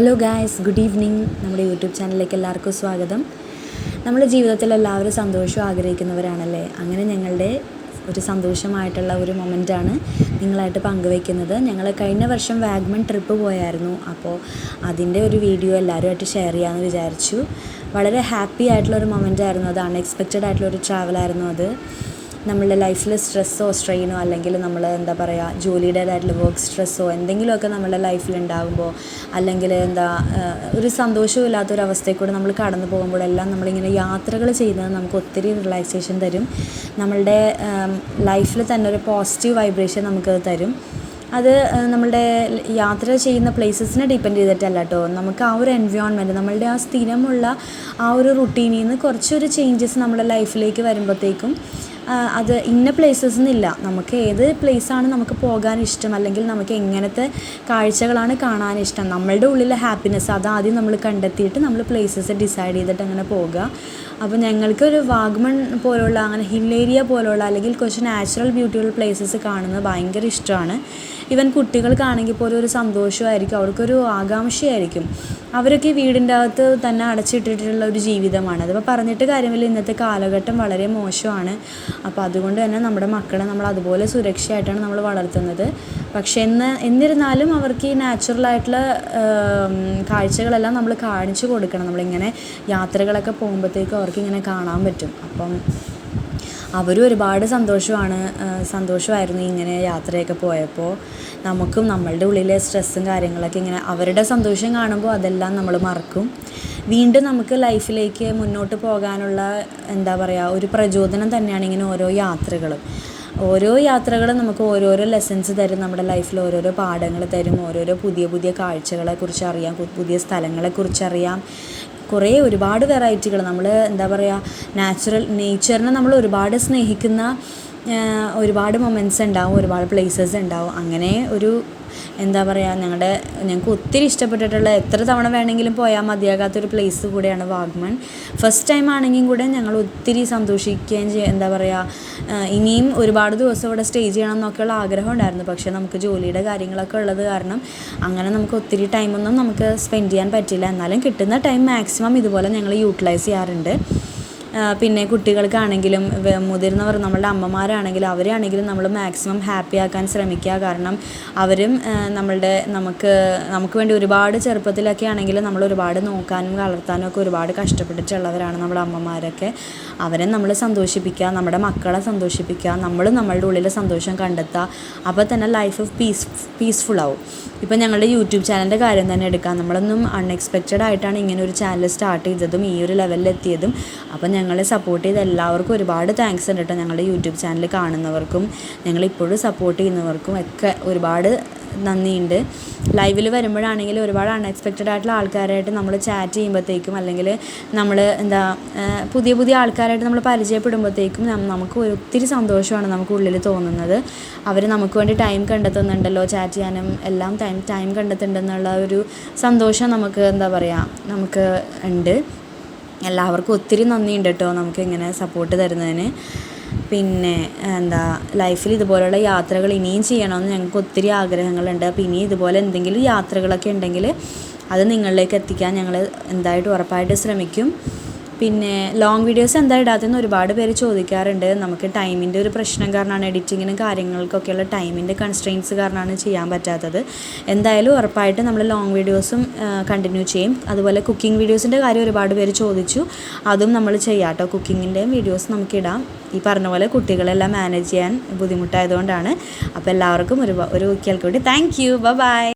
Hello guys, good evening. നമ്മുടെ YouTube ചാനലിലേക്ക് എല്ലാവർക്കും സ്വാഗതം. നമ്മുടെ ജീവിതത്തിൽ എല്ലാവരും സന്തോഷം ആഗ്രഹിക്കുന്നവരാണല്ലേ. അങ്ങനെ ഞങ്ങളുടെ ഒരു സന്തോഷമായിട്ടുള്ള ഒരു മൊമെൻ്റാണ് നിങ്ങളായിട്ട് പങ്കുവയ്ക്കുന്നത്. ഞങ്ങൾ കഴിഞ്ഞ വർഷം വാഗമൺ ട്രിപ്പ് പോയായിരുന്നു. അപ്പോൾ അതിൻ്റെ ഒരു വീഡിയോ എല്ലാവരുമായിട്ട് ഷെയർ ചെയ്യാമെന്ന് വിചാരിച്ചു. വളരെ ഹാപ്പി ആയിട്ടുള്ളൊരു മൊമെൻ്റായിരുന്നു അത്. അൺഎക്സ്പെക്റ്റഡ് ആയിട്ടുള്ളൊരു ട്രാവലായിരുന്നു അത്. നമ്മളുടെ ലൈഫിൽ സ്ട്രെസ്സോ സ്ട്രെയിനോ അല്ലെങ്കിൽ നമ്മൾ ജോലിയുടേതായിട്ടുള്ള വർക്ക് സ്ട്രെസ്സോ എന്തെങ്കിലുമൊക്കെ നമ്മുടെ ലൈഫിൽ ഉണ്ടാകുമ്പോൾ, അല്ലെങ്കിൽ ഒരു സന്തോഷവും ഇല്ലാത്തൊരവസ്ഥയിൽ കൂടെ നമ്മൾ കടന്നു പോകുമ്പോഴെല്ലാം നമ്മളിങ്ങനെ യാത്രകൾ ചെയ്യുന്നത് നമുക്ക് ഒത്തിരി റിലാക്സേഷൻ തരും. നമ്മളുടെ ലൈഫിൽ തന്നെ ഒരു പോസിറ്റീവ് വൈബ്രേഷൻ നമുക്കത് തരും. അത് നമ്മളുടെ യാത്ര ചെയ്യുന്ന പ്ലേസസിനെ ഡിപ്പെൻഡ് ചെയ്തിട്ടല്ല കേട്ടോ. നമുക്ക് ആ ഒരു എൻവയോൺമെൻറ്റ്, നമ്മളുടെ ആ സ്ഥിരമുള്ള ആ ഒരു റുട്ടീനിൽ നിന്ന് കുറച്ചൊരു ചേഞ്ചസ് നമ്മുടെ ലൈഫിലേക്ക് വരുമ്പോഴത്തേക്കും അത് ഇന്ന പ്ലേസസ് എന്നില്ല, നമുക്ക് ഏത് പ്ലേസാണ് നമുക്ക് പോകാൻ ഇഷ്ടം, അല്ലെങ്കിൽ നമുക്ക് എങ്ങനത്തെ കാഴ്ചകളാണ് കാണാനിഷ്ടം, നമ്മളുടെ ഉള്ളിലെ ഹാപ്പിനെസ് അതാദ്യം നമ്മൾ കണ്ടെത്തിയിട്ട് നമ്മൾ പ്ലേസസ് ഡിസൈഡ് ചെയ്തിട്ട് അങ്ങനെ പോകുക. അപ്പോൾ ഞങ്ങൾക്കൊരു വാഗമൺ പോലുള്ള അങ്ങനെ ഹിൽ ഏരിയ പോലുള്ള അല്ലെങ്കിൽ കുറച്ച് നാച്ചുറൽ ബ്യൂട്ടിയുള്ള പ്ലേസസ് കാണുന്നത് ഭയങ്കര ഇഷ്ടമാണ്. ഈവൻ കുട്ടികൾക്കാണെങ്കിൽ പോലും ഒരു സന്തോഷമായിരിക്കും, അവർക്കൊരു ആകാംക്ഷയായിരിക്കും. അവരൊക്കെ വീടിൻ്റെ അകത്ത് തന്നെ അടച്ചിട്ടിട്ടുള്ള ഒരു ജീവിതമാണ്. അതിപ്പോൾ പറഞ്ഞിട്ട് കാര്യമില്ല, ഇന്നത്തെ കാലഘട്ടം വളരെ മോശമാണ്. അപ്പോൾ അതുകൊണ്ട് തന്നെ നമ്മുടെ മക്കളെ നമ്മൾ അതുപോലെ സുരക്ഷയായിട്ടാണ് നമ്മൾ വളർത്തുന്നത്. പക്ഷേ എന്നിരുന്നാലും അവർക്ക് ഈ നാച്ചുറലായിട്ടുള്ള കാഴ്ചകളെല്ലാം നമ്മൾ കാണിച്ചു കൊടുക്കണം. നമ്മളിങ്ങനെ യാത്രകളൊക്കെ പോകുമ്പോഴത്തേക്കും അവർക്കിങ്ങനെ കാണാൻ പറ്റും. അപ്പം അവരും ഒരുപാട് സന്തോഷമായിരുന്നു ഇങ്ങനെ യാത്രയൊക്കെ പോയപ്പോൾ. നമുക്കും നമ്മളുടെ ഉള്ളിലെ സ്ട്രെസ്സും കാര്യങ്ങളൊക്കെ ഇങ്ങനെ അവരുടെ സന്തോഷം കാണുമ്പോൾ അതെല്ലാം നമ്മൾ മറക്കും. വീണ്ടും നമുക്ക് ലൈഫിലേക്ക് മുന്നോട്ട് പോകാനുള്ള ഒരു പ്രചോദനം തന്നെയാണ് ഇങ്ങനെ ഓരോ യാത്രകളും നമുക്ക് ഓരോരോ ലെസൺസ് തരും. നമ്മുടെ ലൈഫിൽ ഓരോരോ പാഠങ്ങൾ തരും. ഓരോരോ പുതിയ പുതിയ കാഴ്ചകളെക്കുറിച്ച് അറിയാം, പുതിയ സ്ഥലങ്ങളെക്കുറിച്ചറിയാം. ഒരുപാട് വെറൈറ്റികൾ നമ്മൾ നേച്ചറിനെ നമ്മൾ ഒരുപാട് സ്നേഹിക്കുന്ന ഒരുപാട് മൊമെൻറ്റ്സ് ഉണ്ടാവും, ഒരുപാട് പ്ലേസസ് ഉണ്ടാവും. അങ്ങനെ ഞങ്ങൾക്ക് ഒത്തിരി ഇഷ്ടപ്പെട്ടിട്ടുള്ള, എത്ര തവണ വേണമെങ്കിലും പോയാൽ മതിയാകാത്തൊരു പ്ലേസ് കൂടെയാണ് വാഗമൺ. ഫസ്റ്റ് ടൈം ആണെങ്കിൽ കൂടെ ഞങ്ങൾ ഒത്തിരി സന്തോഷിക്കുകയും ഇനിയും ഒരുപാട് ദിവസം ഇവിടെ സ്റ്റേ ചെയ്യണം എന്നൊക്കെയുള്ള ആഗ്രഹം ഉണ്ടായിരുന്നു. പക്ഷേ നമുക്ക് ജോലിയുടെ കാര്യങ്ങളൊക്കെ ഉള്ളത് കാരണം അങ്ങനെ നമുക്ക് ഒത്തിരി ടൈമൊന്നും നമുക്ക് സ്പെൻഡ് ചെയ്യാൻ പറ്റില്ല. എന്നാലും കിട്ടുന്ന ടൈം മാക്സിമം ഇതുപോലെ ഞങ്ങൾ യൂട്ടിലൈസ് ചെയ്യാറുണ്ട്. പിന്നെ കുട്ടികൾക്കാണെങ്കിലും മുതിർന്നവർ, നമ്മളുടെ അമ്മമാരാണെങ്കിലും അവരാണെങ്കിലും നമ്മൾ മാക്സിമം ഹാപ്പി ആക്കാൻ ശ്രമിക്കുക. കാരണം അവരും നമുക്ക് വേണ്ടി ഒരുപാട് ചെറുപ്പത്തിലൊക്കെ ആണെങ്കിലും നമ്മൾ ഒരുപാട് നോക്കാനും വളർത്താനും ഒക്കെ ഒരുപാട് കഷ്ടപ്പെട്ടിട്ടുള്ളവരാണ് നമ്മുടെ അമ്മമാരൊക്കെ. അവരെ നമ്മൾ സന്തോഷിപ്പിക്കുക, നമ്മുടെ മക്കളെ സന്തോഷിപ്പിക്കുക, നമ്മളുടെ ഉള്ളിലെ സന്തോഷം കണ്ടെത്തുക. അപ്പോൾ തന്നെ ലൈഫ് പീസ്ഫുൾ ആവും. ഇപ്പം ഞങ്ങളുടെ യൂട്യൂബ് ചാനലിൻ്റെ കാര്യം തന്നെ എടുക്കാം. നമ്മളൊന്നും അൺഎക്സ്പെക്റ്റഡ് ആയിട്ടാണ് ഇങ്ങനെ ഒരു ചാനൽ സ്റ്റാർട്ട് ചെയ്തതും ഈ ഒരു ലെവലിലെത്തിയതും. അപ്പം ഞങ്ങളെ സപ്പോർട്ട് ചെയ്ത എല്ലാവർക്കും ഒരുപാട് താങ്ക്സ് ഉണ്ട് കേട്ടോ. ഞങ്ങളുടെ യൂട്യൂബ് ചാനൽ കാണുന്നവർക്കും ഞങ്ങളിപ്പോഴും സപ്പോർട്ട് ചെയ്യുന്നവർക്കും ഒക്കെ ഒരുപാട് നന്ദിയുണ്ട്. ലൈവിൽ വരുമ്പോഴാണെങ്കിലും ഒരുപാട് അൺഎക്സ്പെക്റ്റഡ് ആയിട്ടുള്ള ആൾക്കാരായിട്ട് നമ്മൾ ചാറ്റ് ചെയ്യുമ്പോഴത്തേക്കും, അല്ലെങ്കിൽ നമ്മൾ പുതിയ പുതിയ ആൾക്കാരായിട്ട് നമ്മൾ പരിചയപ്പെടുമ്പോഴത്തേക്കും നമുക്ക് ഒത്തിരി സന്തോഷമാണ് നമുക്ക് ഉള്ളിൽ തോന്നുന്നത്. അവർ നമുക്ക് വേണ്ടി ടൈം കണ്ടെത്തുന്നുണ്ടല്ലോ, ചാറ്റ് ചെയ്യാനും എല്ലാം ടൈം കണ്ടെത്തുന്നുണ്ടെന്നുള്ള ഒരു സന്തോഷം നമുക്ക് നമുക്ക് ഉണ്ട്. എല്ലാവർക്കും ഒത്തിരി നന്ദിയുണ്ട് കേട്ടോ നമുക്ക് ഇങ്ങനെ സപ്പോർട്ട് തരുന്നതിന്. പിന്നെ ലൈഫിൽ ഇതുപോലുള്ള യാത്രകൾ ഇനിയും ചെയ്യണമെന്ന് ഞങ്ങൾക്ക് ഒത്തിരി ആഗ്രഹങ്ങളുണ്ട്. അപ്പോൾ ഇനി ഇതുപോലെ എന്തെങ്കിലും യാത്രകളൊക്കെ ഉണ്ടെങ്കിൽ അത് നിങ്ങളിലേക്ക് എത്തിക്കാൻ ഞങ്ങൾ ഉറപ്പായിട്ട് ശ്രമിക്കും. പിന്നെ ലോങ് വീഡിയോസ് ഇടാത്തതെന്ന് ഒരുപാട് പേര് ചോദിക്കാറുണ്ട്. നമുക്ക് ടൈമിൻ്റെ ഒരു പ്രശ്നം കാരണമാണ്, എഡിറ്റിങ്ങിനും കാര്യങ്ങൾക്കൊക്കെയുള്ള ടൈമിൻ്റെ കൺസ്ട്രെയിൻസ് കാരണമാണ് ചെയ്യാൻ പറ്റാത്തത്. ഉറപ്പായിട്ട് നമ്മൾ ലോങ് വീഡിയോസും കണ്ടിന്യൂ ചെയ്യും. അതുപോലെ കുക്കിംഗ് വീഡിയോസിൻ്റെ കാര്യം ഒരുപാട് പേര് ചോദിച്ചു, അതും നമ്മൾ ചെയ്യാം കേട്ടോ. കുക്കിങ്ങിൻ്റെയും വീഡിയോസ് നമുക്കിടാം. ഈ പറഞ്ഞ പോലെ കുട്ടികളെല്ലാം മാനേജ് ചെയ്യാൻ ബുദ്ധിമുട്ടായതുകൊണ്ടാണ്. അപ്പോൾ എല്ലാവർക്കും ഒരു ഒരിക്കൽ കൂടി താങ്ക് യു. ബൈ.